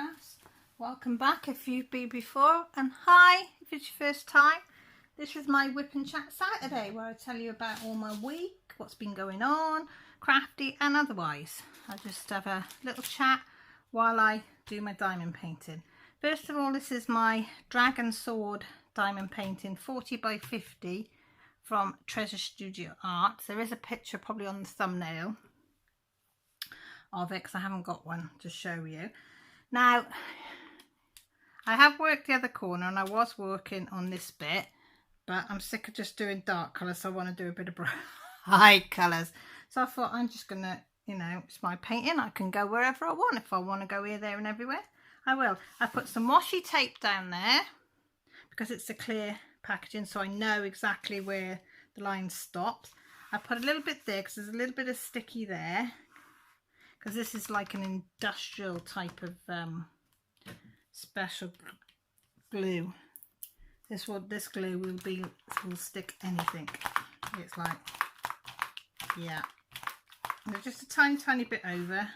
class. Welcome back if you've been before, and hi if it's your first time. This is my Whip and Chat Saturday where I tell you about all my week, what's been going on, crafty and otherwise. I just have a little chat while I do my diamond painting. First of all, this is my dragon sword diamond painting 40 by 50 from Treasure Studio Art. There is a picture probably on the thumbnail of it because I haven't got one to show you. Now, I have worked the other corner and I was working on this bit, but I'm sick of just doing dark colours, so I want to do a bit of bright colours. So I thought I'm just going to, it's my painting. I can go wherever I want. If I want to go here, there and everywhere, I will. I put some washi tape down there because it's a clear packaging, so I know exactly where the line stops. I put a little bit there because there's a little bit of sticky there, because this is like an industrial type of special glue. This glue will stick anything. It's like, yeah. And they're just a tiny bit over,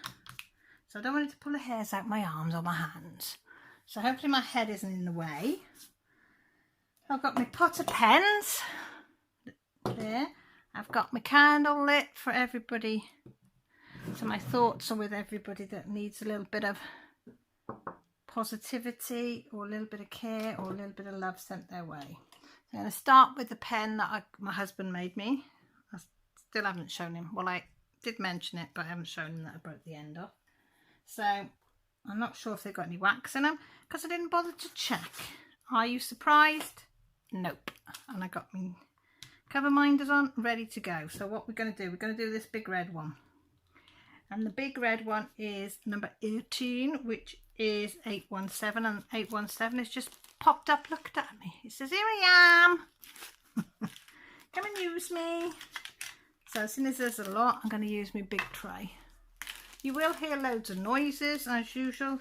so I don't want it to pull the hairs out my arms or my hands. So hopefully my head isn't in the way. I've got my pot of pens there. I've got my candle lit for everybody. So my thoughts are with everybody that needs a little bit of positivity or a little bit of care or a little bit of love sent their way. So I'm going to start with the pen that my husband made me. I still haven't shown him. Well, I did mention it, but I haven't shown him that I broke the end off. So I'm not sure if they've got any wax in them because I didn't bother to check. Are you surprised? Nope. And I got my cover minders on, ready to go. So what we're going to do, we're going to do this big red one. And the big red one is number 18, which is 817. And 817 has just popped up, looked at me. It says, here I am. Come and use me. So as soon as there's a lot, I'm going to use my big tray. You will hear loads of noises, as usual.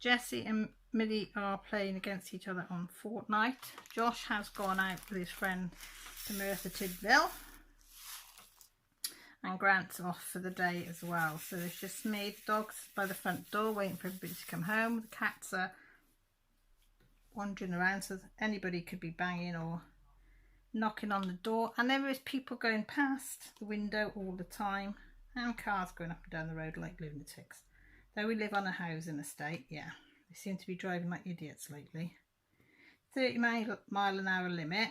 Jessie and Millie are playing against each other on Fortnite. Josh has gone out with his friend to Merthyr Tydfil. And Grant's off for the day as well. So there's just me, the dogs by the front door waiting for everybody to come home. The cats are wandering around, so anybody could be banging or knocking on the door. And there is people going past the window all the time. And cars going up and down the road like lunatics. Though we live on a housing estate, yeah. They seem to be driving like idiots lately. 30 mile an hour limit.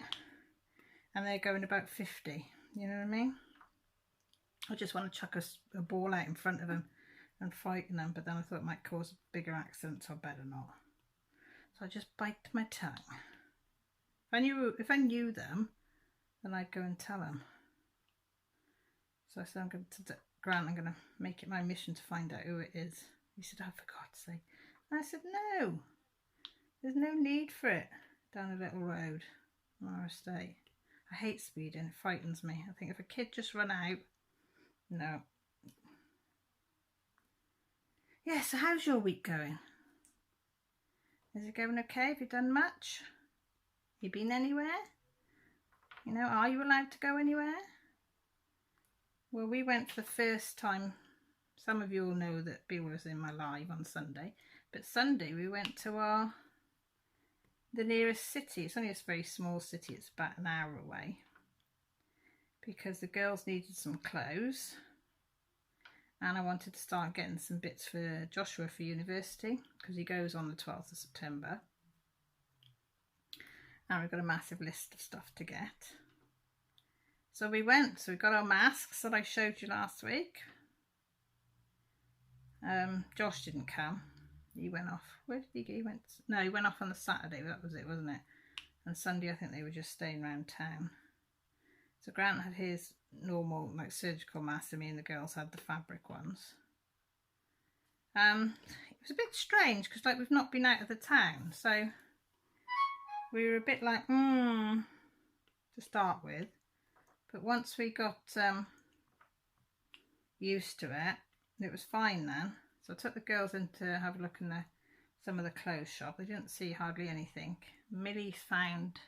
And they're going about 50. You know what I mean? I just want to chuck a ball out in front of them and frighten them, but then I thought it might cause a bigger accident, so I better not. So I just bite my tongue. If I knew them, then I'd go and tell them. So I said, I'm going to Grant, I'm going to make it my mission to find out who it is. He said, oh, for God's sake. And I said, no, there's no need for it down a little road on our estate. I hate speeding, it frightens me. I think if a kid just run out, no. Yeah, so how's your week going? Is it going okay? Have you done much? You been anywhere? Are you allowed to go anywhere? Well, we went for the first time. Some of you all know that Bill was in my live on Sunday. But Sunday we went to the nearest city. It's only a very small city. It's about an hour away. Because the girls needed some clothes and I wanted to start getting some bits for Joshua for university because he goes on the 12th of September and we've got a massive list of stuff to get. So we went, so we got our masks that I showed you last week. Josh didn't come, he went off. Where did he go? He went off on the Saturday, that was it, wasn't it? And Sunday I think they were just staying around town. So Grant had his normal, like, surgical mask, and me and the girls had the fabric ones. It was a bit strange because, like, we've not been out of the town, so we were a bit like, to start with. But once we got used to it, it was fine then. So I took the girls in to have a look in some of the clothes shop. They didn't see hardly anything. Millie found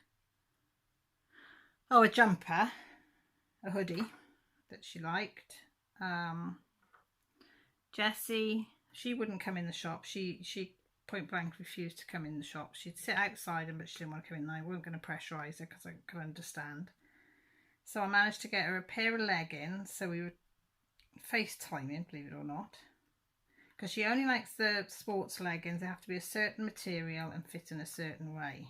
a jumper, a hoodie that she liked. Jessie she wouldn't come in the shop. She point blank refused to come in the shop. She'd sit outside but she didn't want to come in. I wasn't going to pressurise her because I could understand. So I managed to get her a pair of leggings. So we were FaceTiming, believe it or not. Because she only likes the sports leggings. They have to be a certain material and fit in a certain way.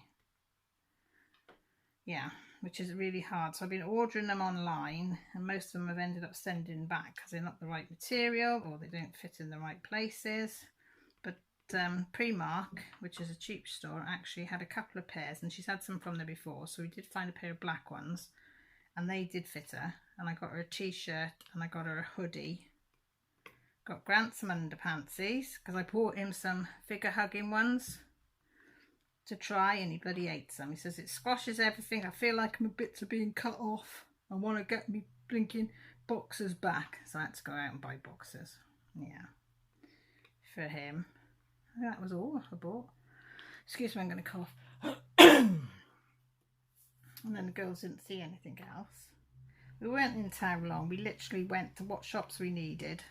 Yeah, which is really hard. So I've been ordering them online and most of them have ended up sending back because they're not the right material or they don't fit in the right places. But Primark, which is a cheap store, actually had a couple of pairs and she's had some from there before. So we did find a pair of black ones and they did fit her. And I got her a t-shirt and I got her a hoodie. Got Grant some underpantsies because I bought him some figure hugging ones to try and he bloody hates them. He says it squashes everything. I feel like I'm a bit to being cut off. I want to get me blinking boxers back. So I had to go out and buy boxers. Yeah. For him. That was all I bought. Excuse me, I'm going to cough. And then the girls didn't see anything else. We weren't in town long. We literally went to what shops we needed.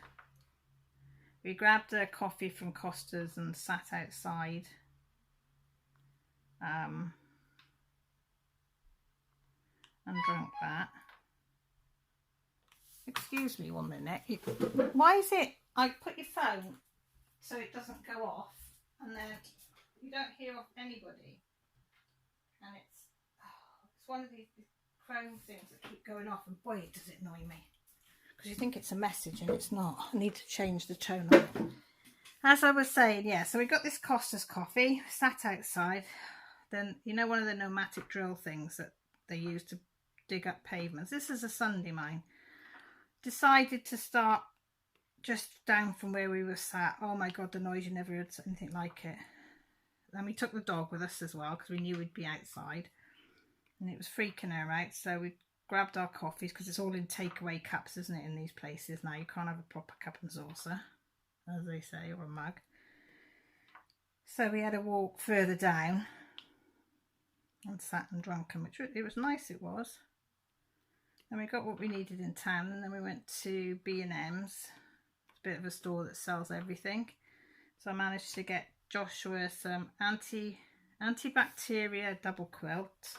We grabbed a coffee from Costa's and sat outside. And drank that. Excuse me 1 minute. Why is it I put your phone so it doesn't go off and then you don't hear off anybody? And it's one of these Chrome things that keep going off and boy does it annoy me. Because you think it's a message and it's not. I need to change the tone of it. As I was saying, yeah, so we got this Costa's coffee, sat outside. Then, you know, one of the pneumatic drill things that they use to dig up pavements. This is a Sunday mine. Decided to start just down from where we were sat. Oh my God, the noise, you never heard anything like it. Then we took the dog with us as well because we knew we'd be outside. And it was freaking her out. So we grabbed our coffees because it's all in takeaway cups, isn't it, in these places now. You can't have a proper cup and saucer, as they say, or a mug. So we had a walk further down and sat and drunk them, which it was nice, it was. Then we got what we needed in town and then we went to B&M's. It's a bit of a store that sells everything. So I managed to get Joshua some antibacteria double quilt.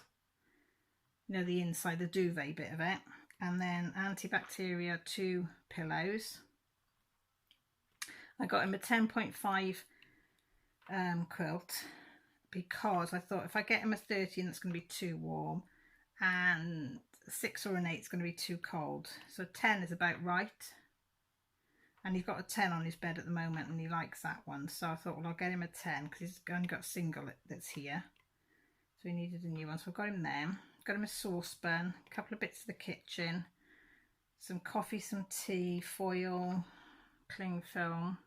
You know, the inside, the duvet bit of it. And then antibacteria 2 pillows. I got him a 10.5 quilt because I thought if I get him a 13 that's going to be too warm and 6 or an 8 is going to be too cold. So 10 is about right. And he's got a 10 on his bed at the moment and he likes that one. So I thought, well, I'll get him a 10 because he's only got a single that's here. So he needed a new one. So I got him them. Got him a saucepan, a couple of bits of the kitchen, some coffee, some tea, foil, cling film,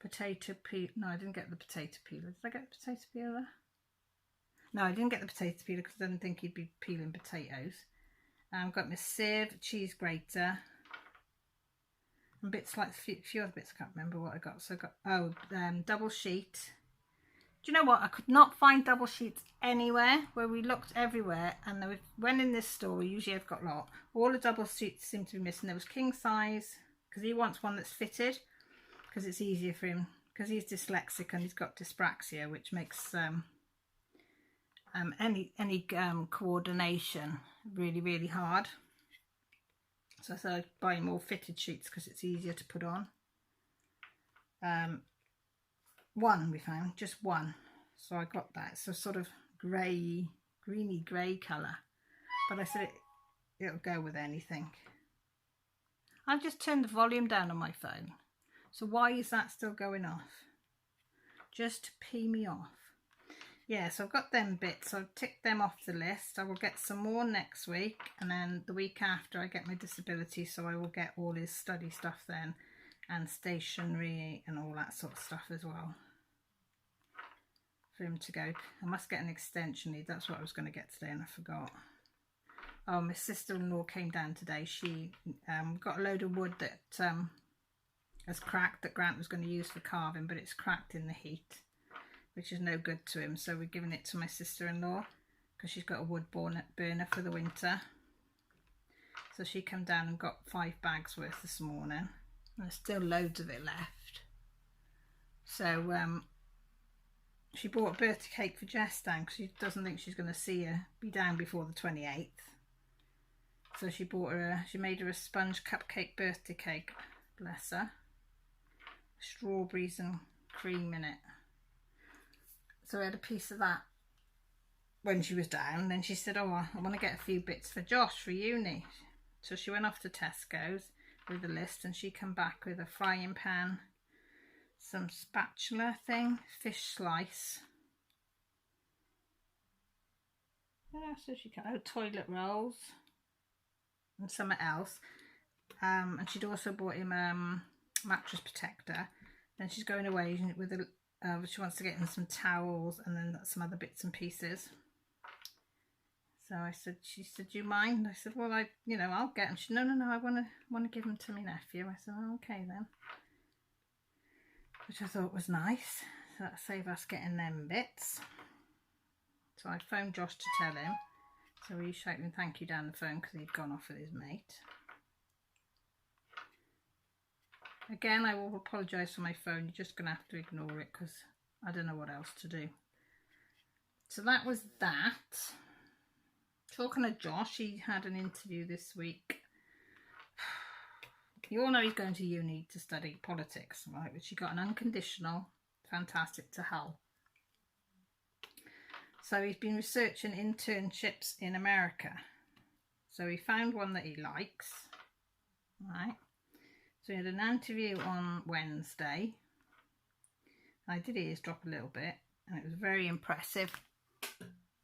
potato peel. No, I didn't get the potato peeler. Did I get the potato peeler? No, I didn't get the potato peeler because I didn't think he'd be peeling potatoes. I've got my sieve, cheese grater, and bits like a few other bits. I can't remember what I got. So I got double sheet. Do you know what? I could not find double sheets anywhere. Where we looked everywhere, and there was, when in this store, usually I've got a lot. All the double sheets seem to be missing. There was king size because he wants one that's fitted because it's easier for him because he's dyslexic and he's got dyspraxia, which makes any coordination really hard. So I thought I'd buy more fitted sheets because it's easier to put on. One we found, just one. So I got that. It's a sort of grey, greeny grey colour. But I said it'll go with anything. I've just turned the volume down on my phone. So why is that still going off? Just to pee me off. Yeah, so I've got them bits. I've ticked them off the list. I will get some more next week. And then the week after I get my disability. So I will get all his study stuff then. And stationery and all that sort of stuff as well. For him to go. I must get an extension lead. That's what I was going to get today and I forgot. Oh, my sister-in-law came down today. She got a load of wood that has cracked that Grant was going to use for carving, but it's cracked in the heat, which is no good to him. So we're giving it to my sister-in-law because she's got a wood burner for the winter. So she came down and got 5 bags worth this morning. There's still loads of it left. So she bought a birthday cake for Jess down because she doesn't think she's going to see her be down before the 28th. So she made her a sponge cupcake birthday cake, bless her. Strawberries and cream in it. So I had a piece of that when she was down. Then she said, oh, I want to get a few bits for Josh for uni. So she went off to Tesco's with a list, and she come back with a frying pan, some spatula thing, fish slice. Yeah, so she got toilet rolls and something else. And she'd also bought him mattress protector. Then she's going away with she wants to get him some towels and then some other bits and pieces. So she said, do you mind? I said, well, I'll get them. She said, no, I want to give them to my nephew. I said, oh, okay then. Which I thought was nice. So that'll save us getting them bits. So I phoned Josh to tell him. So he shouted thank you down the phone because he'd gone off with his mate. Again, I will apologise for my phone. You're just going to have to ignore it because I don't know what else to do. So that was that. Talking to Josh, he had an interview this week. You all know he's going to uni to study politics, right? Which he got an unconditional, fantastic to hell. So he's been researching internships in America. So he found one that he likes, right? So he had an interview on Wednesday. I did eavesdrop a little bit, and it was very impressive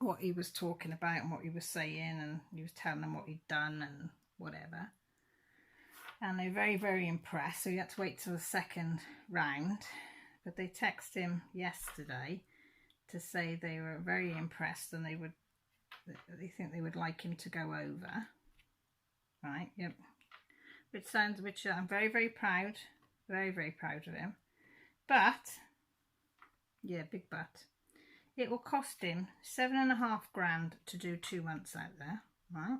what he was talking about and what he was saying, and he was telling them what he'd done and whatever. And they were very, very impressed. So he had to wait till the second round. But they texted him yesterday to say they were very impressed and they think they would like him to go over. Right, yep. Which I'm very, very proud. Very, very proud of him. But, yeah, big but. It will cost him $7,500 to do 2 months out there, right?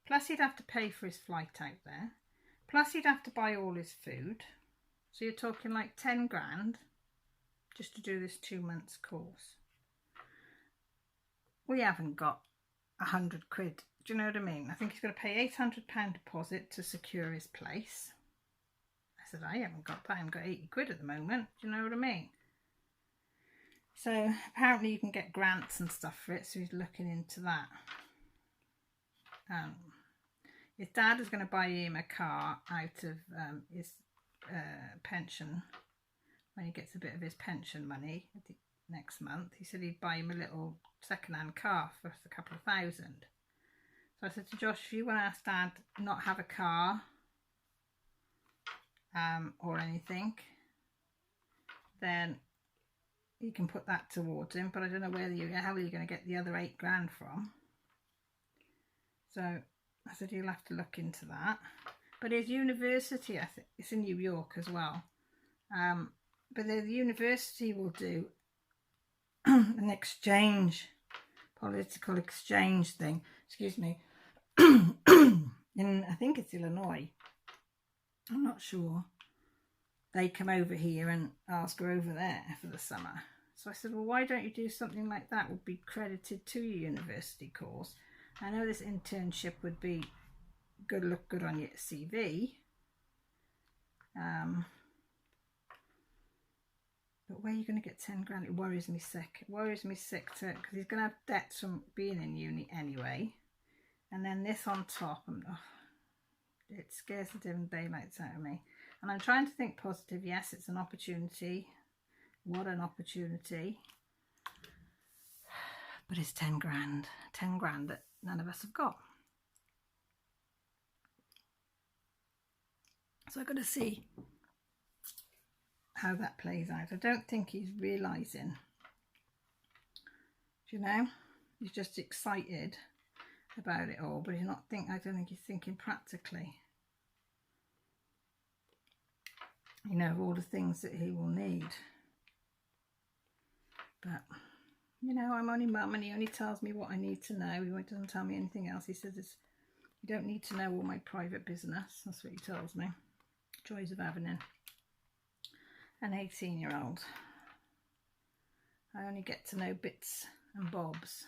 Plus he'd have to pay for his flight out there. Plus he'd have to buy all his food. So you're talking like 10 grand just to do this 2 months course. We haven't got 100 quid. Do you know what I mean? I think he's got to pay £800 deposit to secure his place. I said, I haven't got that. I haven't got 80 quid at the moment. Do you know what I mean? So apparently you can get grants and stuff for it. So he's looking into that. His dad is going to buy him a car out of his pension when he gets a bit of his pension money next month. He said he'd buy him a little second-hand car for a couple of thousand. So I said to Josh, if you want to ask Dad not have a car or anything, then you can put that towards him. But I don't know how are you going to get the other 8 grand from. So I said you'll have to look into that. But his university, I think it's in New York as well. But the university will do an exchange, political exchange thing. Excuse me. In I think it's Illinois. I'm not sure. They come over here and ask her over there for the summer. So I said, well, why don't you do something like that? Would be credited to your university course. I know this internship would be look good on your CV. But where are you going to get 10 grand? It worries me sick. It worries me sick because he's going to have debts from being in uni anyway. And then this on top, it scares the living daylights out of me. And I'm trying to think positive. Yes, it's an opportunity. What an opportunity. But it's 10 grand. 10 grand that none of us have got. So I've got to see how that plays out. I don't think he's realising. Do you know? He's just excited about it all, but I don't think he's thinking practically. You know, all the things that he will need. But, you know, I'm only mum and he only tells me what I need to know. He doesn't tell me anything else. He says, you don't need to know all my private business. That's what he tells me. Joys of having an 18-year-old. I only get to know bits and bobs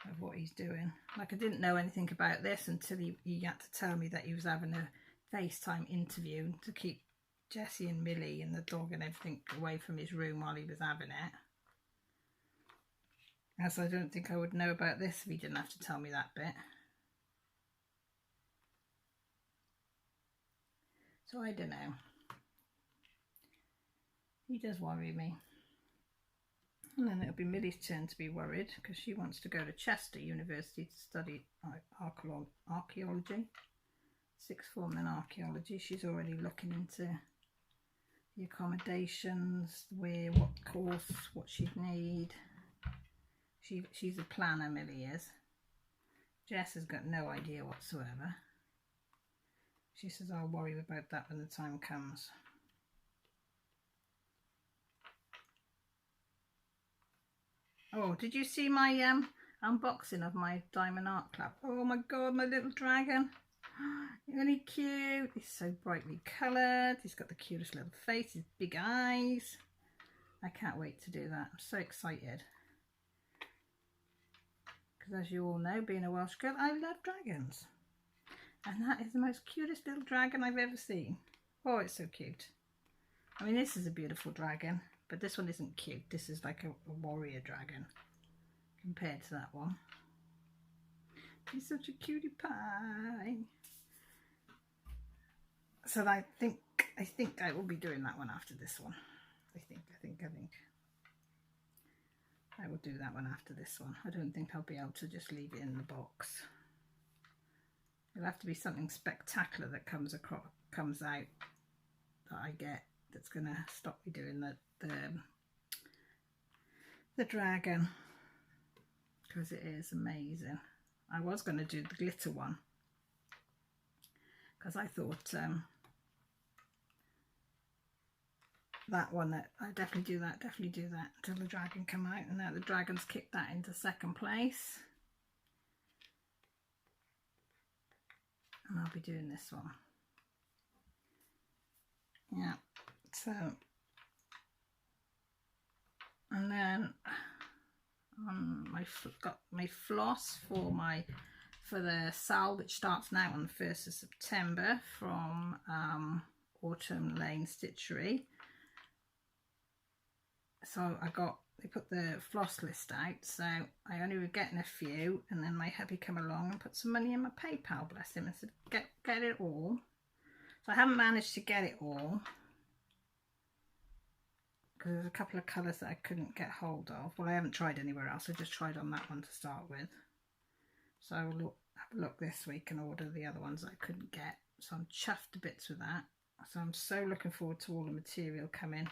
of what he's doing. Like, I didn't know anything about this until he had to tell me that he was having a FaceTime interview to keep Jessie and Millie and the dog and everything away from his room while he was having it. As I don't think I would know about this if he didn't have to tell me that bit. So I don't know. He does worry me. And then it'll be Millie's turn to be worried because she wants to go to Chester University to study archaeology. Sixth form in archaeology. She's already looking into the accommodations, where, what course, what she'd need. She's a planner, Millie is. Jess has got no idea whatsoever. She says, I'll worry about that when the time comes. Oh, did you see my unboxing of my diamond art club? Oh my god, my little dragon. Isn't he cute? He's so brightly coloured. He's got the cutest little face, his big eyes. I can't wait to do that. I'm so excited. Because as you all know, being a Welsh girl, I love dragons. And that is the most cutest little dragon I've ever seen. Oh, it's so cute. I mean, this is a beautiful dragon. But this one isn't cute. This is like a warrior dragon compared to that one. He's such a cutie pie. So I think I will be doing that one after this one. I think I will do that one after this one. I don't think I'll be able to just leave it in the box. It'll have to be something spectacular that comes out that I get that's gonna stop me doing the dragon, because it is amazing. I was going to do the glitter one because I thought that one, that I definitely do that until the dragon come out, and now the dragon's kicked that into second place, and I'll be doing this one. Yeah, so, and then got my floss for the sale, which starts now on the 1st of September from Autumn Lane Stitchery. So they put the floss list out, so I only were getting a few, and then my hubby come along and put some money in my PayPal, bless him, and said get it all. So I haven't managed to get it all because there's a couple of colours that I couldn't get hold of. Well, I haven't tried anywhere else. I just tried on that one to start with. So I will have a look this week and order the other ones that I couldn't get. So I'm chuffed to bits with that. So I'm so looking forward to all the material coming.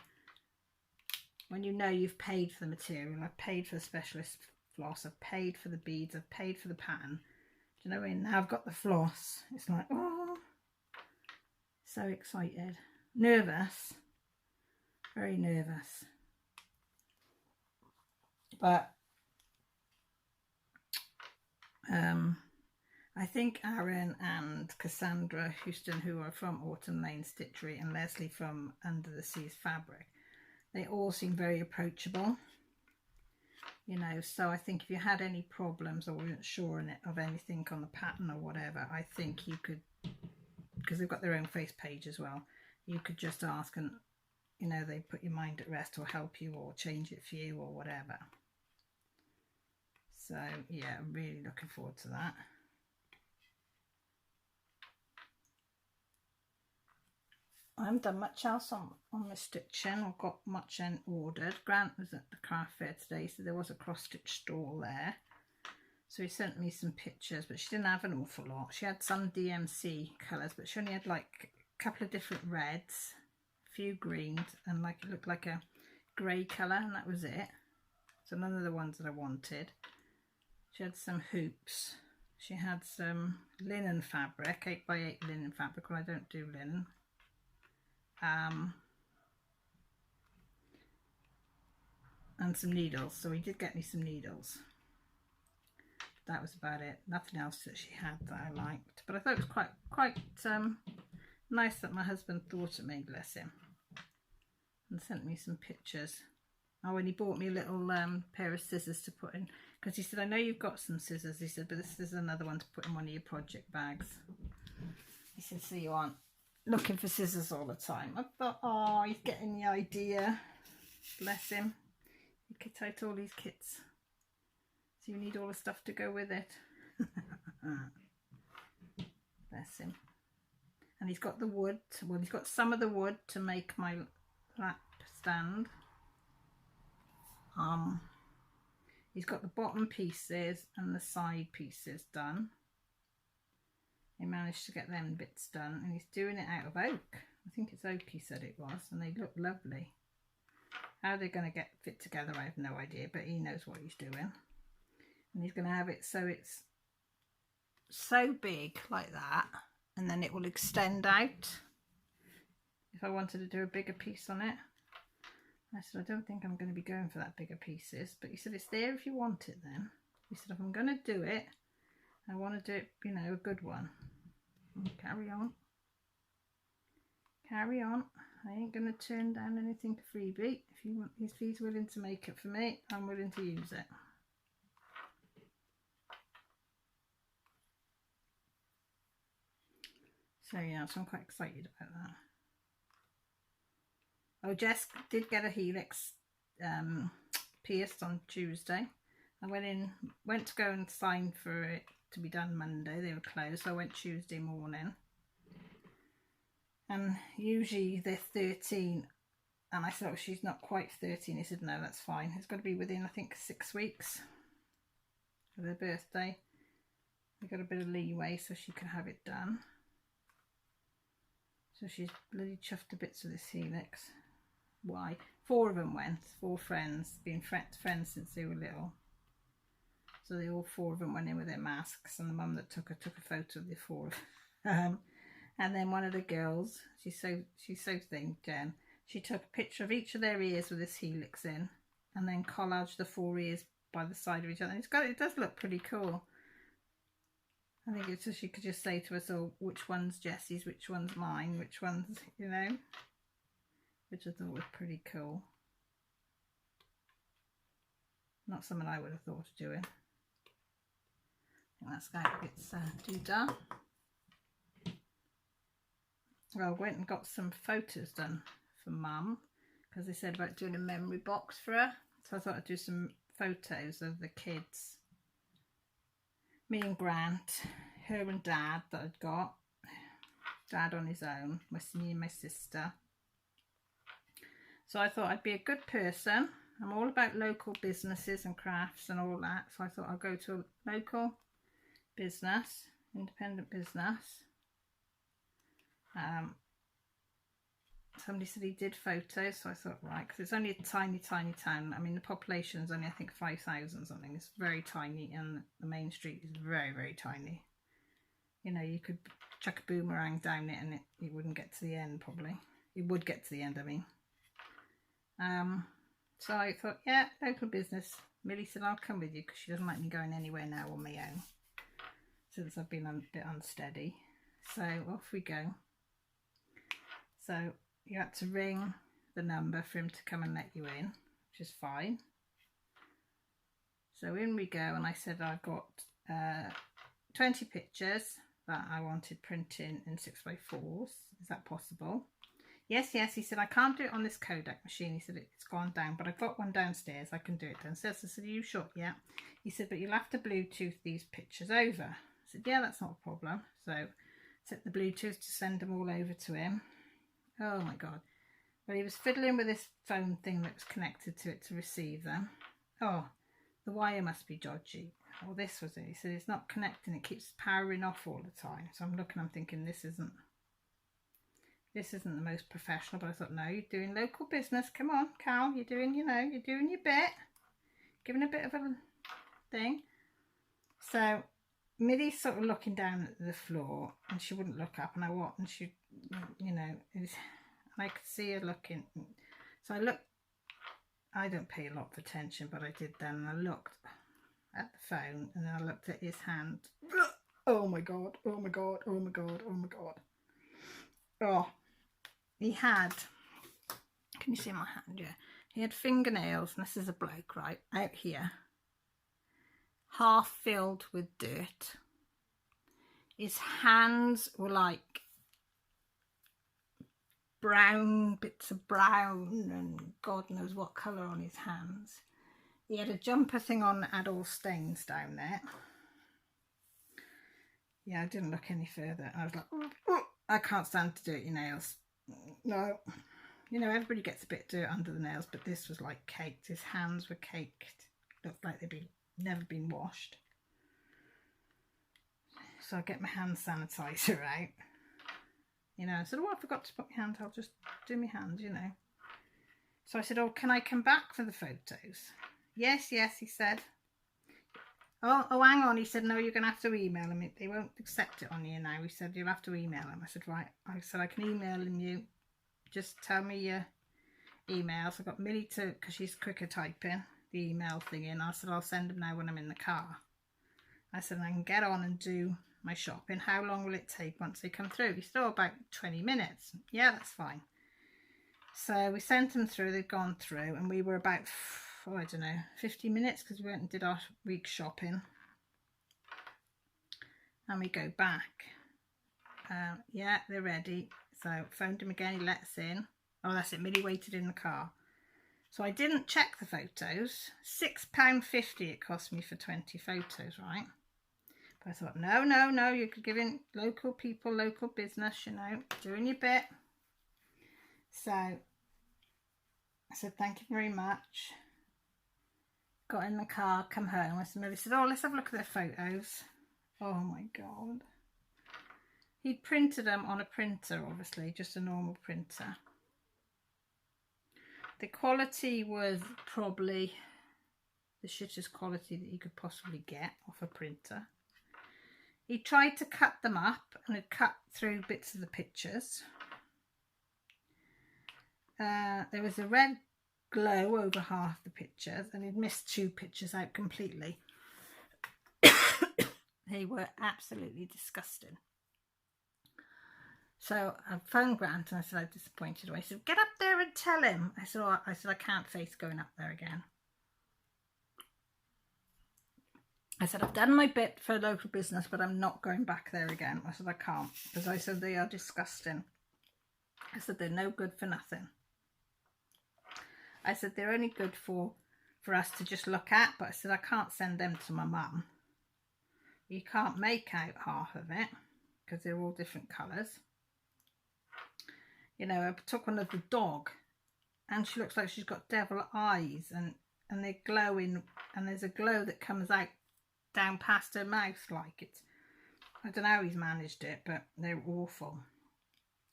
When you know you've paid for the material, I've paid for the specialist floss, I've paid for the beads, I've paid for the pattern. Do you know what I mean? Now I've got the floss. It's like, oh, so excited. Nervous. Very nervous. But I think Aaron and Cassandra Houston, who are from Autumn Lane Stitchery, and Leslie from Under the Seas Fabric, they all seem very approachable, you know. So I think if you had any problems or weren't sure of anything on the pattern or whatever, I think you could, because they've got their own face page as well, you could just ask, and you know, they put your mind at rest or help you or change it for you or whatever. So yeah, I'm really looking forward to that. I haven't done much else on my stitching. I've got much ordered. Grant was at the craft fair today, so there was a cross stitch stall there. So he sent me some pictures, but she didn't have an awful lot. She had some DMC colours, but she only had like a couple of different reds, a few greens, and like it looked like a grey colour, and that was it. So none of the ones that I wanted. She had some hoops. She had some linen fabric, 8x8 linen fabric. Well, I don't do linen. And some needles, so he did get me some needles. That was about it. Nothing else that she had that I liked, but I thought it was quite Nice that my husband thought of me, bless him, and sent me some pictures. Oh, and he bought me a little pair of scissors to put in, because he said, I know you've got some scissors, he said, but this is another one to put in one of your project bags. He said, so you aren't looking for scissors all the time. I thought, oh, he's getting the idea. Bless him. He kits out all these kits. So you need all the stuff to go with it. Bless him. And he's got the wood, well, he's got some of the wood to make my lap stand. He's got the bottom pieces and the side pieces done. He managed to get them bits done, and he's doing it out of oak. I think it's oak, he said it was, and they look lovely. How they're going to fit together, I have no idea, but he knows what he's doing. And he's going to have it so it's so big like that, and then it will extend out if I wanted to do a bigger piece on it. I said, I don't think I'm going to be going for that bigger pieces, but he said, it's there if you want it then. He said, if I'm going to do it, I want to do it, you know, a good one. Carry on. Carry on. I ain't going to turn down anything for freebie. If he's willing to make it for me, I'm willing to use it. So yeah, so I'm quite excited about that. Oh, Jess did get a helix pierced on Tuesday. I went to go and sign for it to be done Monday. They were closed, so I went Tuesday morning. And usually they're 13, and I said, oh, she's not quite 13. He said, no, that's fine. It's got to be within, I think, 6 weeks of her birthday. We got a bit of leeway so she can have it done. So she's bloody chuffed to bits with this helix. Why? 4 of them went, 4 friends, been friends since they were little. So they all 4 of them went in with their masks, and the mum that took a photo of the 4 of them. And then one of the girls, she's so thin, Jen, she took a picture of each of their ears with this helix in, and then collaged the 4 ears by the side of each other. It does look pretty cool. I think it's so she could just say to us all, which one's Jessie's, which one's mine, which one's, you know, which I thought was pretty cool. Not something I would have thought of doing. I think that's how it's done. Well, I went and got some photos done for Mum, because they said about doing a memory box for her. So I thought I'd do some photos of the kids. Me and Grant, her and Dad that I'd got. Dad on his own, me and my sister. So I thought I'd be a good person. I'm all about local businesses and crafts and all that. So I thought I'll go to a local business, independent business. Somebody said he did photos, so I thought, right, because it's only a tiny town. I mean, the population is only, I think, 5,000 something. It's very tiny, and the main street is very, very tiny. You know, you could chuck a boomerang down it and it wouldn't get to the end, probably. It would get to the end, I mean. So I thought, yeah, local business. Millie said, I'll come with you, because she doesn't like me going anywhere now on my own, since I've been a bit unsteady. So off we go. So you had to ring the number for him to come and let you in, which is fine. So in we go, and I said I've got 20 pictures that I wanted printing in 6x4s. Is that possible? Yes, he said, I can't do it on this Kodak machine. He said, it's gone down, but I've got one downstairs. I can do it downstairs. I said, are you sure? Yeah. He said, but you'll have to Bluetooth these pictures over. I said, yeah, that's not a problem. So set the Bluetooth to send them all over to him. Oh my God. Well, he was fiddling with this phone thing that was connected to it to receive them. Oh, the wire must be dodgy. Well, this was it. He said, it's not connecting. It keeps powering off all the time. So I'm looking, I'm thinking, this isn't the most professional, but I thought, no, you're doing local business. Come on, Cal, you're doing, you know, you're doing your bit. Giving a bit of a thing. So Millie's sort of looking down at the floor, and she wouldn't look up, and I walked, and she, you know, and I could see her looking. So I looked, I don't pay a lot of attention, but I did then, and I looked at the phone, and then I looked at his hand. Oh my God, oh my God, oh my God, oh my God. Oh, he had, can you see my hand? Yeah. He had fingernails, and this is a bloke, right, out here, half filled with dirt. His hands were like brown, bits of brown, and God knows what colour on his hands. He had a jumper thing on that had all stains down there. Yeah, I didn't look any further. I was like, oh, I can't stand to do your nails. No. You know, everybody gets a bit of dirt under the nails, but this was like caked. His hands were caked. Looked like they'd never been washed. So I get my hand sanitizer out. You know, I said, oh, I forgot to put my hand. I'll just do my hand, you know. So I said, oh, can I come back for the photos? Yes, yes, he said. Oh, hang on. He said, no, you're going to have to email them. They won't accept it on you now. He said, you'll have to email them. I said, right. I said, I can email them you. Just tell me your emails. I got Millie to, because she's quicker typing the email thing in. I said, I'll send them now when I'm in the car. I said, I can get on and do my shopping. How long will it take once they come through? He said, oh, about 20 minutes. Yeah, that's fine. So we sent them through. They've gone through, and we were about, oh, I don't know, 50 minutes because we went and did our week shopping. And we go back. Yeah, they're ready. So phoned him again. He let us in. Oh, that's it. Millie waited in the car. So I didn't check the photos. £6.50 it cost me for 20 photos, right? But I thought, no, no, no. You're giving local people, local business, you know, doing your bit. So I said, thank you very much. Got in the car, come home. I said, Millie said, oh, let's have a look at their photos. Oh my God. He'd printed them on a printer, obviously, just a normal printer. The quality was probably the shittest quality that you could possibly get off a printer. He tried to cut them up and had cut through bits of the pictures. There was a red glow over half the pictures, and he'd missed 2 pictures out completely. They were absolutely disgusting. So I phoned Grant and I said, I'm disappointed. I said, get up there and tell him. I said, oh, I can't face going up there again. I said, I've done my bit for local business, but I'm not going back there again. I said, I can't, because I said, they are disgusting. I said, they're no good for nothing. I said, they're only good for us to just look at, but I said, I can't send them to my mum. You can't make out half of it, because they're all different colours. You know, I took one of the dog, and she looks like she's got devil eyes, and they're glowing, and there's a glow that comes out down past her mouth, like it's, I don't know how he's managed it, but they're awful.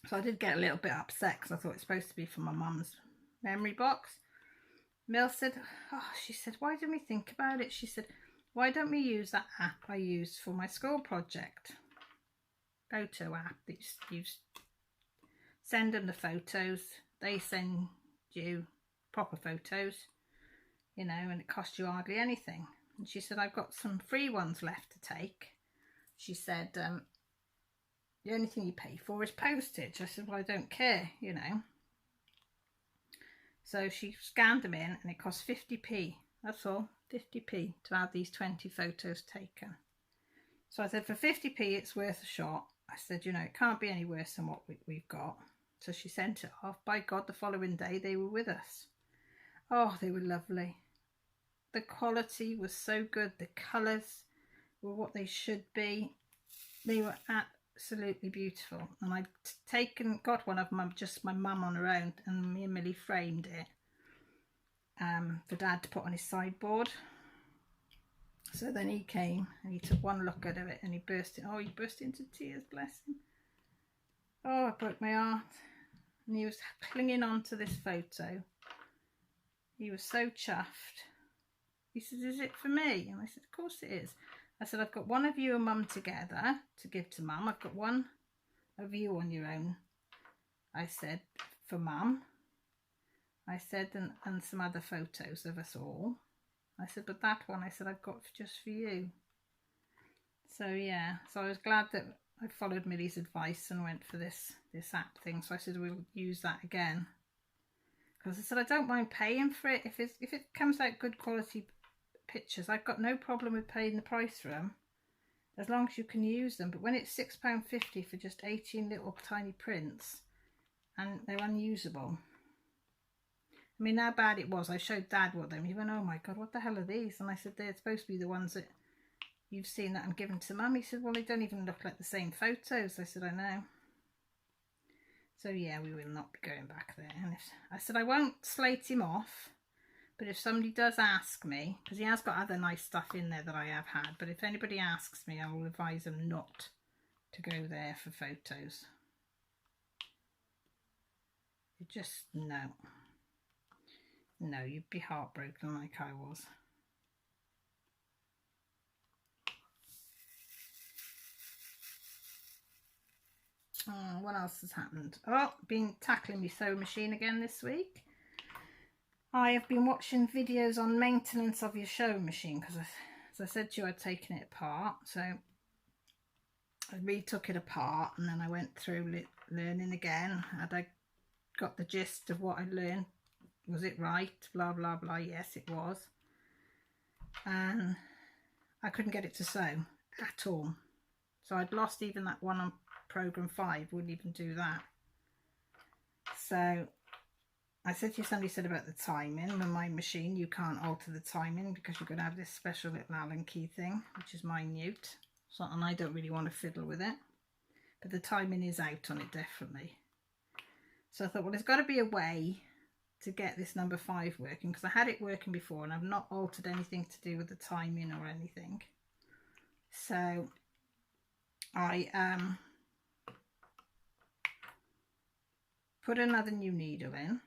So I did get a little bit upset, because I thought it's supposed to be for my mum's memory box. Mill said, oh, she said, why didn't we think about it? She said, why don't we use that app I used for my school project? Photo app that you send them the photos, they send you proper photos, you know, and it costs you hardly anything. And she said, I've got some free ones left to take. She said, the only thing you pay for is postage. I said, well, I don't care, you know. So she scanned them in, and it cost 50p. That's all, 50p to have these 20 photos taken. So I said, for 50p, it's worth a shot. I said, you know, it can't be any worse than what we've got. So she sent it off. By God, the following day, they were with us. Oh, they were lovely. The quality was so good. The colours were what they should be. They were absolutely beautiful. And I'd got one of them, just my mum on her own, and me and Millie framed it for Dad to put on his sideboard. So then he came and he took one look at it, and he burst into tears, bless him. Oh, it broke my heart. And he was clinging on to this photo. He was so chuffed. He said, is it for me? And I said, of course it is. I said, I've got one of you and Mum together to give to Mum. I've got one of you on your own. I said, for Mum. I said, and some other photos of us all. I said, but that one, I said, I've got just for you. So yeah, so I was glad that I followed Millie's advice and went for this app thing. So I said we'll use that again. Because I said I don't mind paying for it. If it comes out good quality pictures, I've got no problem with paying the price for them. As long as you can use them. But when it's £6.50 for just 18 little tiny prints and they're unusable. I mean, how bad it was. I showed Dad what them. He went, oh my God, what the hell are these? And I said, they're supposed to be the ones that you've seen that I'm giving to Mum. He said, well, they don't even look like the same photos. I said, I know. So yeah, we will not be going back there. And I said, I won't slate him off. But if somebody does ask me, because he has got other nice stuff in there that I have had, but if anybody asks me, I will advise them not to go there for photos. You just, no. No, you'd be heartbroken like I was. Oh, what else has happened? Oh, been tackling my sewing machine again this week. I have been watching videos on maintenance of your sewing machine because, as I said to you, I'd taken it apart. So I retook it apart and then I went through learning again. Had I got the gist of what I learned? Was it right? Blah, blah, blah. Yes, it was. And I couldn't get it to sew at all. So I'd lost even that one on program 5. Wouldn't even do that. So I said to you, somebody said about the timing. On my machine, you can't alter the timing because you're going to have this special little Allen key thing, which is minute. So, and I don't really want to fiddle with it. But the timing is out on it, definitely. So I thought, well, there's got to be a way to get this number 5 working, because I had it working before and I've not altered anything to do with the timing or anything. So I put another new needle in.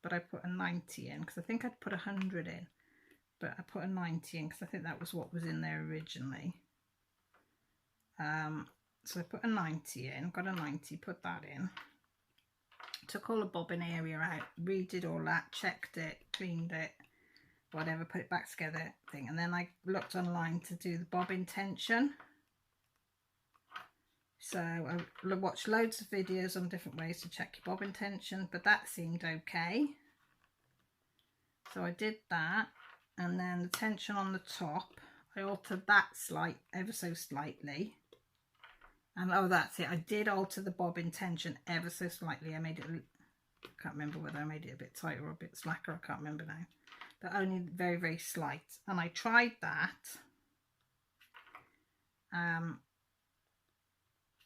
But I put a 90 in because I think I'd put 100 in, but I put a 90 in because I think that was what was in there originally. So I put a 90 in, got a 90, put that in, took all the bobbin area out, redid all that, checked it, cleaned it, whatever, put it back together thing, and then I looked online to do the bobbin tension. So I watched loads of videos on different ways to check your bobbin tension, but that seemed okay. So I did that, and then the tension on the top, I altered that ever so slightly. And oh, that's it. I did alter the bobbin tension ever so slightly. I made it, I can't remember whether I made it a bit tighter or a bit slacker. I can't remember now, but only very, very slight. And I tried that.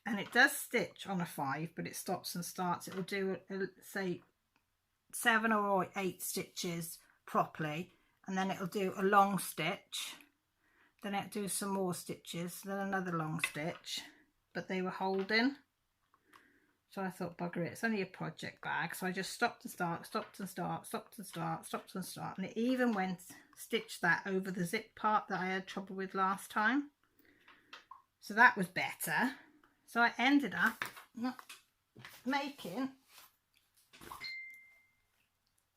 And it does stitch on a 5, but it stops and starts. It will do, say, 7 or 8 stitches properly, and then it'll do a long stitch. Then it'll do some more stitches, then another long stitch. But they were holding. So I thought, bugger it, it's only a project bag. So I just stopped and start, stopped and start, stopped and start, stopped and start. And it even stitched that over the zip part that I had trouble with last time. So that was better. So I ended up making,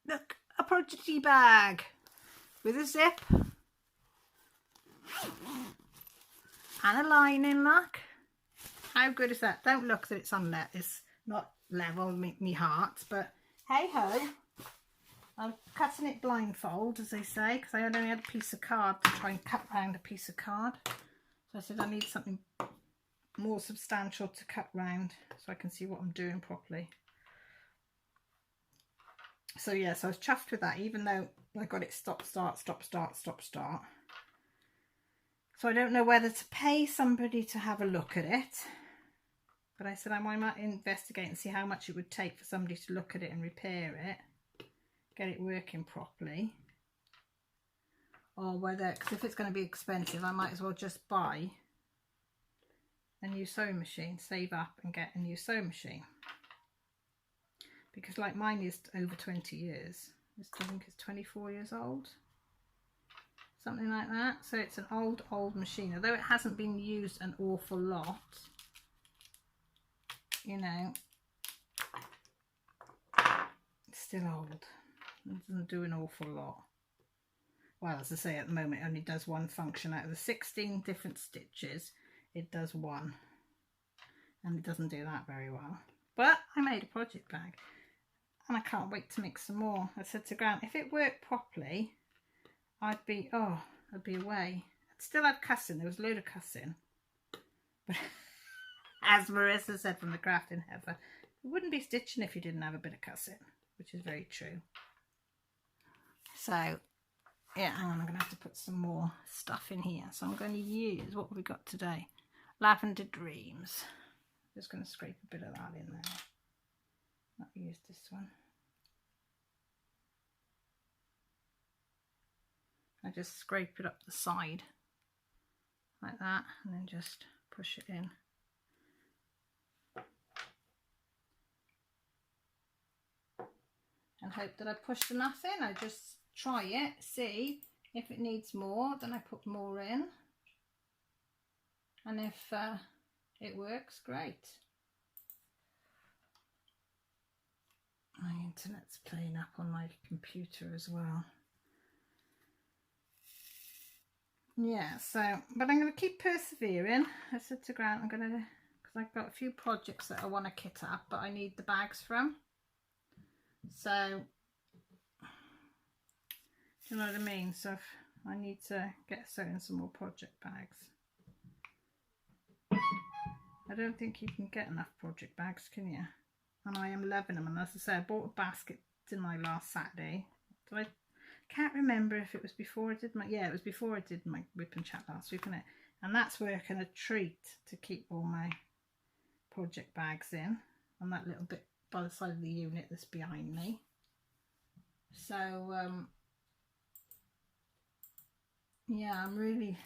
look, a prodigy bag with a zip and a lining, look. How good is that? Don't look that it's it's not level, me heart, but hey ho. I'm cutting it blindfold, as they say, because I only had a piece of card to try and cut round a piece of card. So I said I need something more substantial to cut round so I can see what I'm doing properly. So yes, I was chuffed with that, even though I got it stop, start, stop, start, stop, start. So I don't know whether to pay somebody to have a look at it, but I said I might investigate and see how much it would take for somebody to look at it and repair it, get it working properly, or whether, because if it's going to be expensive, I might as well just buy a new sewing machine, save up and get a new sewing machine, because like mine is over 20 years. I think it's 24 years old, something like that. So it's an old machine, although it hasn't been used an awful lot, you know, it's still old. It doesn't do an awful lot. Well, as I say, at the moment it only does one function. Out of the 16 different stitches, it does one. and it doesn't do that very well. But I made a project bag and I can't wait to make some more. I said to Grant, if it worked properly, I'd be away. I'd still have cussing. There was a load of cussing. But as Marissa said from the Crafting Heifer, you wouldn't be stitching if you didn't have a bit of cussing, which is very true. So, yeah, hang on, I'm going to have to put some more stuff in here. So I'm going to use, what have we got today? Lavender Dreams. Just going to scrape a bit of that in there. Not use this one. I just scrape it up the side like that and then just push it in. And hope that I pushed enough in. I just try it, see if it needs more, then I put more in. And if it works, great. My internet's playing up on my computer as well. Yeah, so, but I'm going to keep persevering. I said to Grant, I'm going to, because I've got a few projects that I want to kit up, but I need the bags from. So, do you know what I mean? So if I need to get sewing some more project bags. I don't think you can get enough project bags, can you? And I am loving them. And as I say, I bought a basket, didn't I, last Saturday? Can't remember if it was before I did my, yeah, it was before I did my whip and chat last week, wasn't it? And that's working a treat to keep all my project bags in on that little bit by the side of the unit that's behind me. So yeah, I'm really,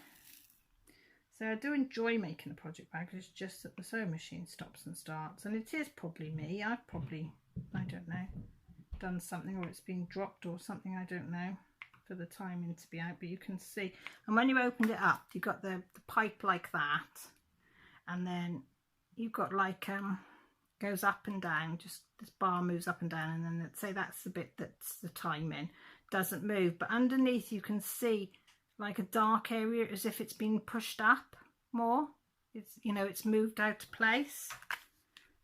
so I do enjoy making a project bag. It's just that the sewing machine stops and starts, and it is probably me. I've probably, I don't know, done something, or it's been dropped or something, I don't know, for the timing to be out. But you can see, and when you opened it up, you got the pipe like that, and then you've got like goes up and down, just this bar moves up and down, and then let's say that's the bit that's the timing, doesn't move, but underneath you can see like a dark area as if it's been pushed up more. It's, you know, it's moved out of place.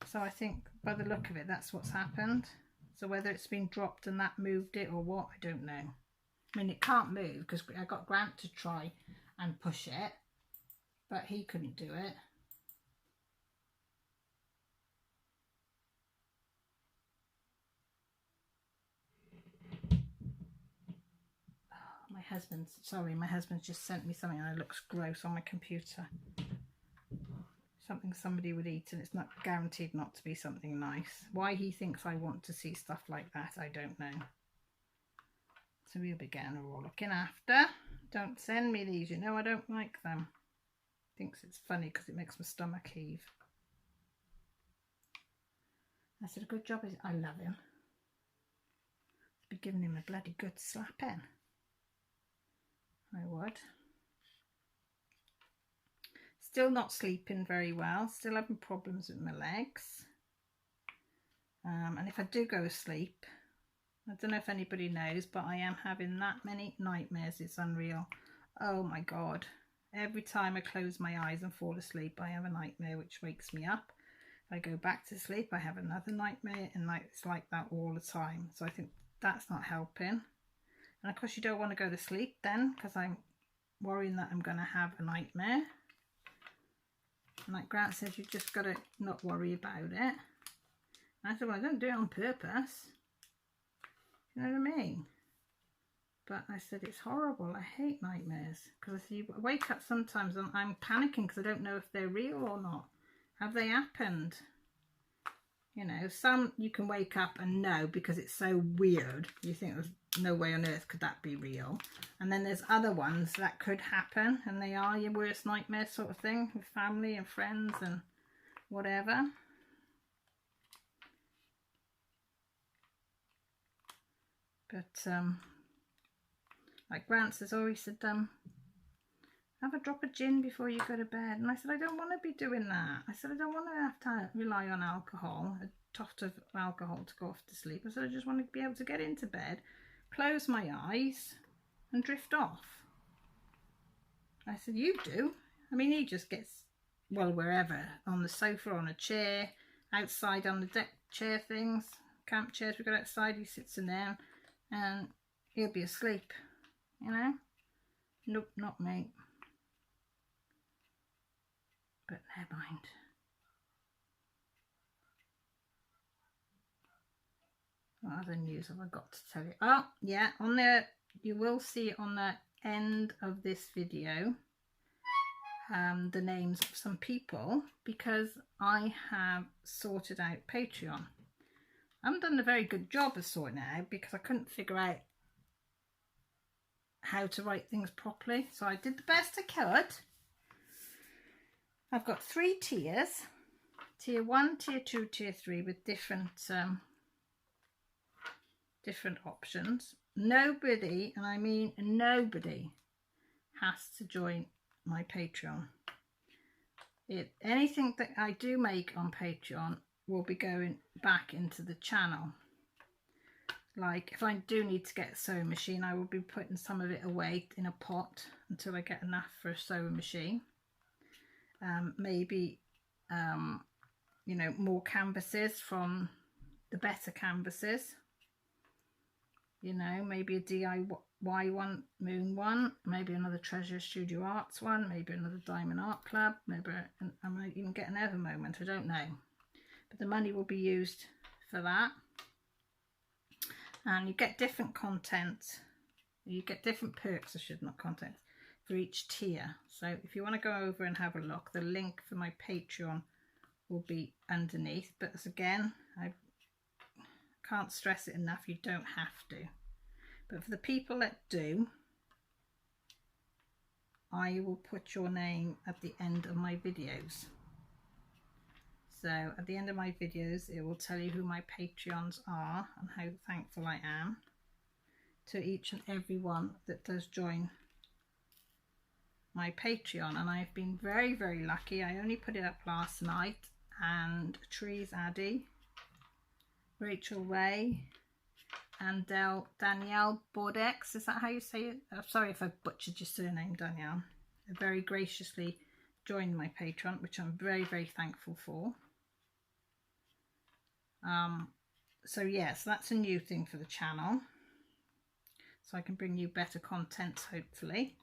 So I think by the look of it, that's what's happened. So whether it's been dropped and that moved it or what, I don't know. I mean, it can't move because I got Grant to try and push it, but he couldn't do it. My husband's just sent me something and it looks gross on my computer. Something somebody would eat, and it's not guaranteed not to be something nice. Why he thinks I want to see stuff like that, I don't know. So we'll be getting her all looking after. Don't send me these, you know I don't like them. Thinks it's funny because it makes my stomach heave. I said a good job. I love him. I'd be giving him a bloody good slapping. I would. Still not sleeping very well. Still having problems with my legs. And if I do go to sleep, I don't know if anybody knows, but I am having that many nightmares. It's unreal. Oh my God. Every time I close my eyes and fall asleep, I have a nightmare which wakes me up. If I go back to sleep, I have another nightmare, and it's like that all the time. So I think that's not helping. And of course you don't want to go to sleep then, because I'm worrying that I'm going to have a nightmare. And like Grant says, you've just got to not worry about it. And I said, well, I don't do it on purpose. You know what I mean? But I said, it's horrible. I hate nightmares. Because you wake up sometimes and I'm panicking because I don't know if they're real or not. Have they happened? You know, some you can wake up and know because it's so weird. You think there's no way on earth could that be real. And then there's other ones that could happen, and they are your worst nightmare sort of thing with family and friends and whatever. But like Grant says, oh, he said, have a drop of gin before you go to bed. And I said, I don't want to be doing that. I said, I don't want to have to rely on alcohol, a tot of alcohol to go off to sleep. I said, I just want to be able to get into bed, close my eyes and drift off. I said, you do. I mean, he just gets well, wherever, on the sofa, on a chair, outside on the deck chair things, camp chairs we got outside. He sits in there and he'll be asleep, you know. Nope, not me. But never mind. What other news have I got to tell you? Oh, yeah, on there, you will see on the end of this video the names of some people, because I have sorted out Patreon. I haven't done a very good job of sorting it out because I couldn't figure out how to write things properly. So I did the best I could. I've got 3 tiers. Tier 1, Tier 2, Tier 3 with different options. Nobody, and I mean nobody, has to join my Patreon. Anything that I do make on Patreon will be going back into the channel. Like if I do need to get a sewing machine, I will be putting some of it away in a pot until I get enough for a sewing machine. Maybe you know, more canvases from the better canvases. You know, maybe a DIY one, Moon one, maybe another Treasure Studio Arts one, maybe another Diamond Art Club, maybe I might even get an Ever Moment, I don't know. But the money will be used for that. And you get different content, you get different perks, not content, for each tier. So if you want to go over and have a look, the link for my Patreon will be underneath. But as again, I can't stress it enough, you don't have to. But for the people that do, I will put your name at the end of my videos. So at the end of my videos, it will tell you who my Patreons are and how thankful I am to each and every one that does join my Patreon. And I've been very, very lucky. I only put it up last night, and Trees Addy, Rachel Ray, and Danielle Bordex, is that how you say it? I'm sorry if I butchered your surname, Danielle. They very graciously joined my Patreon, which I'm very, very thankful for. So yes, that's a new thing for the channel, so I can bring you better content, hopefully.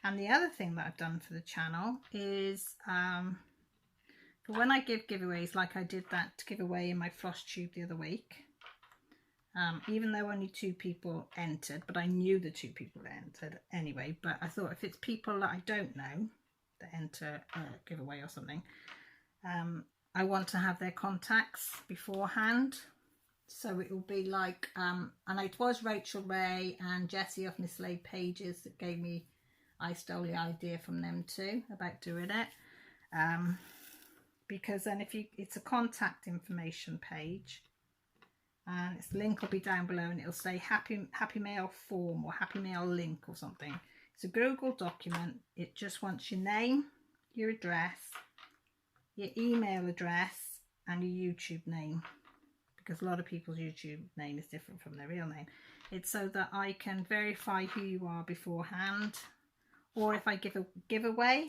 And the other thing that I've done for the channel is for when I give giveaways, like I did that giveaway in my floss tube the other week. Even though only 2 people entered, but I knew the 2 people that entered anyway. But I thought if it's people that I don't know that enter a giveaway or something, I want to have their contacts beforehand. So it will be like, and it was Rachel Ray and Jessie of Mislaid Pages that gave me, I stole the idea from them too about doing it. Because then if it's a contact information page, and its link will be down below, and it'll say happy mail form or happy mail link or something. It's a Google document. It just wants your name, your address, your email address, and your YouTube name, because a lot of people's YouTube name is different from their real name. It's so that I can verify who you are beforehand, or if I give a giveaway,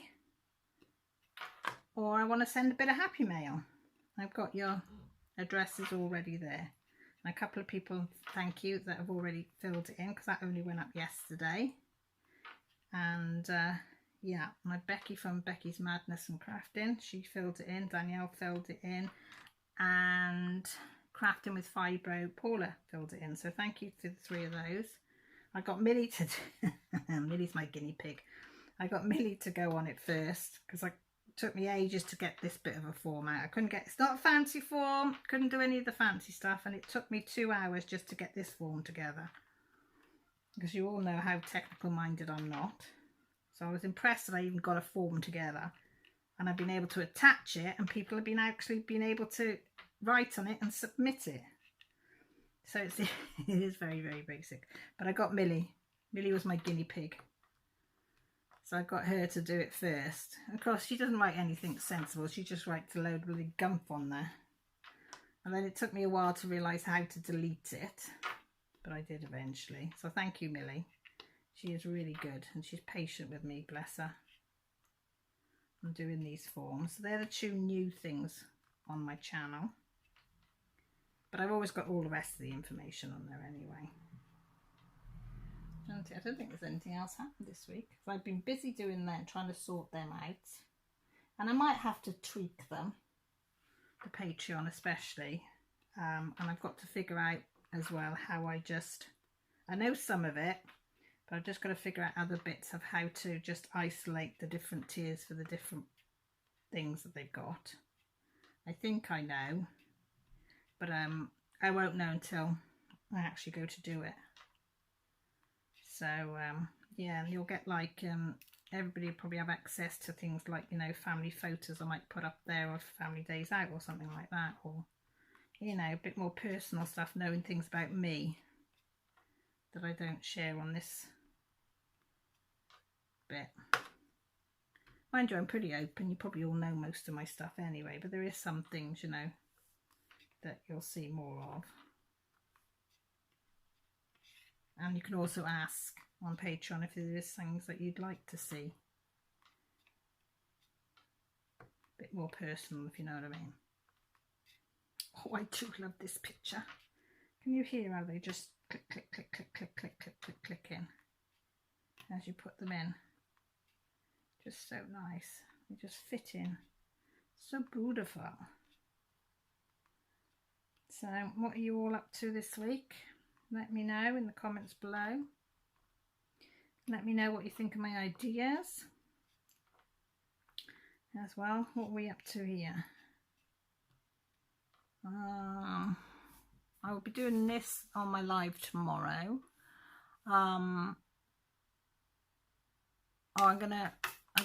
or I want to send a bit of happy mail. I've got your addresses already there. And a couple of people, thank you, that have already filled it in, because that only went up yesterday. And yeah, my Becky from Becky's Madness and Crafting, she filled it in. Danielle filled it in, and Crafting with Fibro, Paula filled it in. So thank you to the 3 of those. I got Millie to Millie's my guinea pig. I got Millie to go on it first, because it took me ages to get this bit of a form out. I couldn't get, it's not a fancy form, couldn't do any of the fancy stuff, and it took me 2 hours just to get this form together, because you all know how technical minded I'm not. So I was impressed that I even got a form together, and I've been able to attach it, and people have actually been able to write on it and submit it. So it is very, very basic. But I got Millie. Millie was my guinea pig. So I got her to do it first. Of course, she doesn't write anything sensible. She just writes a load of bloody gump on there. And then it took me a while to realise how to delete it. But I did eventually. So thank you, Millie. She is really good, and she's patient with me, bless her. I'm doing these forms. So they're the two new things on my channel. But I've always got all the rest of the information on there anyway. I don't think there's anything else happened this week. Because I've been busy doing that, trying to sort them out. And I might have to tweak them. The Patreon especially. And I've got to figure out as well how I know some of it. But I've just got to figure out other bits of how to just isolate the different tiers for the different things that they've got. I think I know, but I won't know until I actually go to do it. So yeah, and you'll get like everybody will probably have access to things like, you know, family photos I might put up there, or family days out or something like that, or, you know, a bit more personal stuff, knowing things about me that I don't share on this bit. Mind you, I'm pretty open. You probably all know most of my stuff anyway, but there is some things, you know, that you'll see more of. And you can also ask on Patreon if there is things that you'd like to see. A bit more personal, if you know what I mean. Oh, I do love this picture. Can you hear how they just click, click, click, click, click, click, click, click, click in as you put them in? Just so nice. They just fit in. So beautiful. So what are you all up to this week? Let me know in the comments below. Let me know what you think of my ideas as well. What are we up to here? I will be doing this on my live tomorrow. I've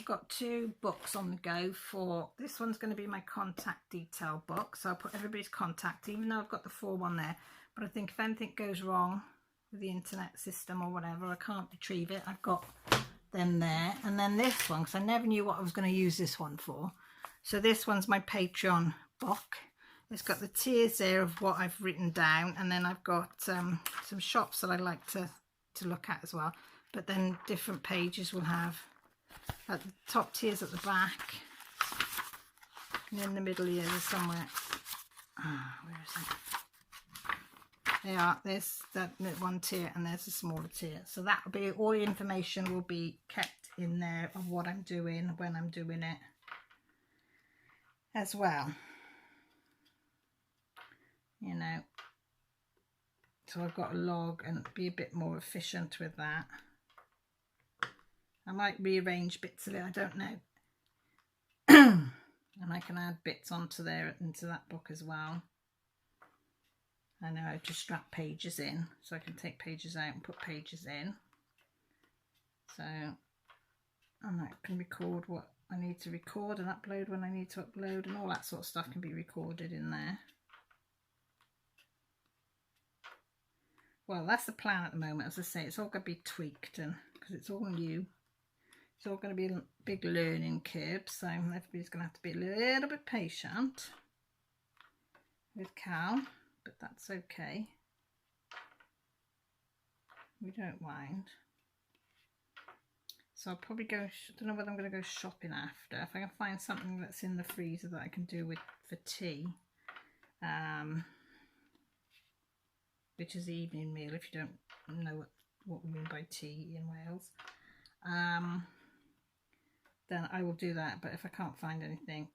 got 2 books on the go for, this one's going to be my contact detail book. So I'll put everybody's contact, even though I've got the full one there. But I think if anything goes wrong with the internet system or whatever, I can't retrieve it, I've got them there. And then this one, because I never knew what I was going to use this one for. So this one's my Patreon book. It's got the tiers there of what I've written down. And then I've got some shops that I like to look at as well. But then different pages will have at the top tiers at the back. And in the middle here there's somewhere. Where is it? They are, there's that one tier and there's a smaller tier. So that will be, all the information will be kept in there of what I'm doing, when I'm doing it as well. You know. So I've got to log and be a bit more efficient with that. I might rearrange bits of it, I don't know. And I can add bits onto there, into that book as well. I know how to strap pages in, so I can take pages out and put pages in. So, and I can record what I need to record and upload when I need to upload, and all that sort of stuff can be recorded in there. Well, that's the plan at the moment. As I say, it's all going to be tweaked, and because it's all new, it's all going to be a big learning curve, so everybody's going to have to be a little bit patient with Cal. But that's okay. We don't mind. So I'll probably go, I don't know whether I'm going to go shopping after. If I can find something that's in the freezer that I can do with for tea. Which is the evening meal, if you don't know what we mean by tea in Wales. Then I will do that. But if I can't find anything,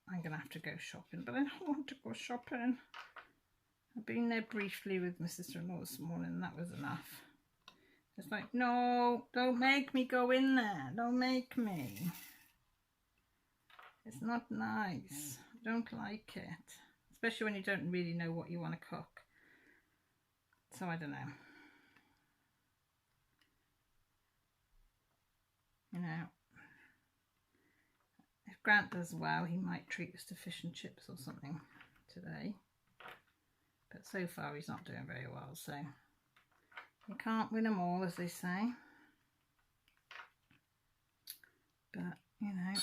I'm going to have to go shopping. But I don't want to go shopping. I've been there briefly with my sister-in-law this morning, and that was enough. It's like, no, don't make me go in there. Don't make me. It's not nice. I don't like it. Especially when you don't really know what you want to cook. So I don't know. You know, if Grant does well, he might treat us to fish and chips or something today. But so far he's not doing very well, so you can't win them all, as they say. But, you know.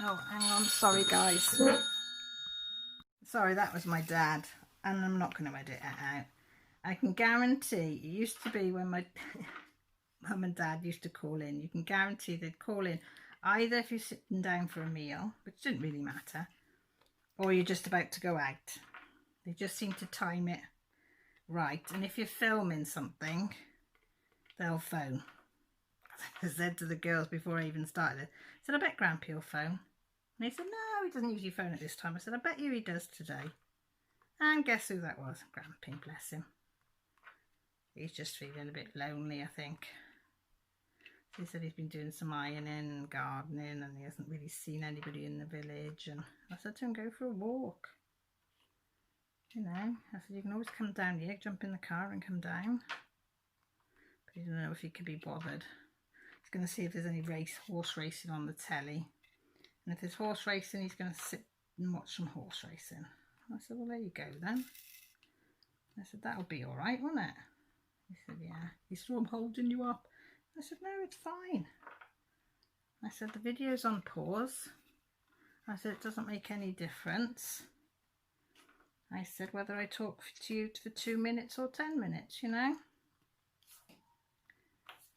Oh, hang on, sorry guys. Sorry, that was my dad, and I'm not going to edit it out. I can guarantee, it used to be when my mum and dad used to call in, you can guarantee they'd call in Either if you're sitting down for a meal, which didn't really matter, or you're just about to go out. They just seem to time it right. And if you're filming something, they'll phone. I said to the girls before I even started it, I said, I bet Grampy will phone. And they said, no, he doesn't usually phone at this time. I said, I bet you he does today. And guess who that was? Grampy, bless him. He's just feeling a bit lonely, I think. He said he's been doing some ironing and gardening and he hasn't really seen anybody in the village. And I said to him, go for a walk. You know, I said, you can always come down here, jump in the car and come down. But he didn't know if he could be bothered. He's going to see if there's any horse racing on the telly. And if there's horse racing, he's going to sit and watch some horse racing. I said, well, there you go then. I said, that'll be all right, won't it? He said, yeah. He said, I'm holding you up. I said, no, it's fine. I said, the video's on pause. I said, it doesn't make any difference. I said, whether I talk to you for 2 minutes or 10 minutes, you know.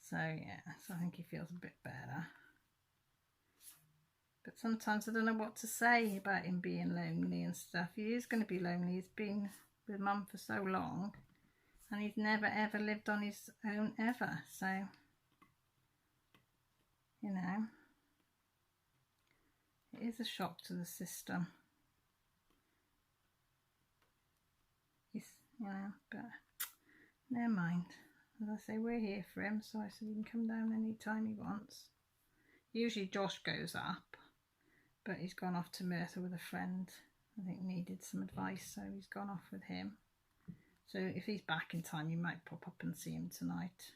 So, yeah, so I think he feels a bit better. But sometimes I don't know what to say about him being lonely and stuff. He is going to be lonely. He's been with Mum for so long. And he's never, ever lived on his own, ever. So, you know, it is a shock to the system. You know, but never mind. As I say, we're here for him, so I said he can come down any time he wants. Usually Josh goes up, but he's gone off to Merthyr with a friend. I think needed some advice, so he's gone off with him. So if he's back in time, you might pop up and see him tonight.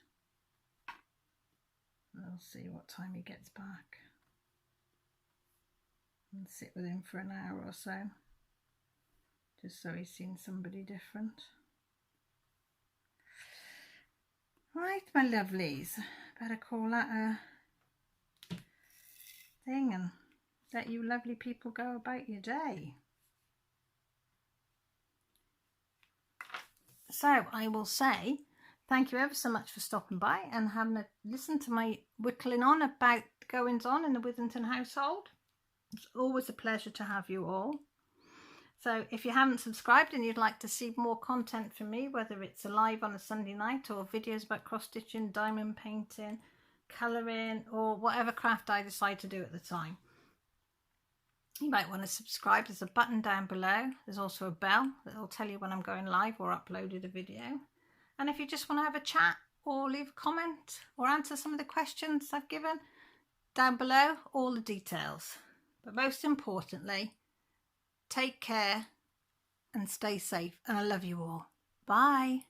We'll see what time he gets back. And sit with him for an hour or so. Just so he's seen somebody different. Right, my lovelies. Better call that a thing and let you lovely people go about your day. So I will say thank you ever so much for stopping by and having a listen to my whittling on about goings on in the Withington household. It's always a pleasure to have you all. So if you haven't subscribed and you'd like to see more content from me, whether it's a live on a Sunday night or videos about cross-stitching, diamond painting, colouring, or whatever craft I decide to do at the time, you might want to subscribe. There's a button down below. There's also a bell that will tell you when I'm going live or uploaded a video. And if you just want to have a chat or leave a comment or answer some of the questions I've given, down below, all the details. But most importantly, take care and stay safe. And I love you all. Bye.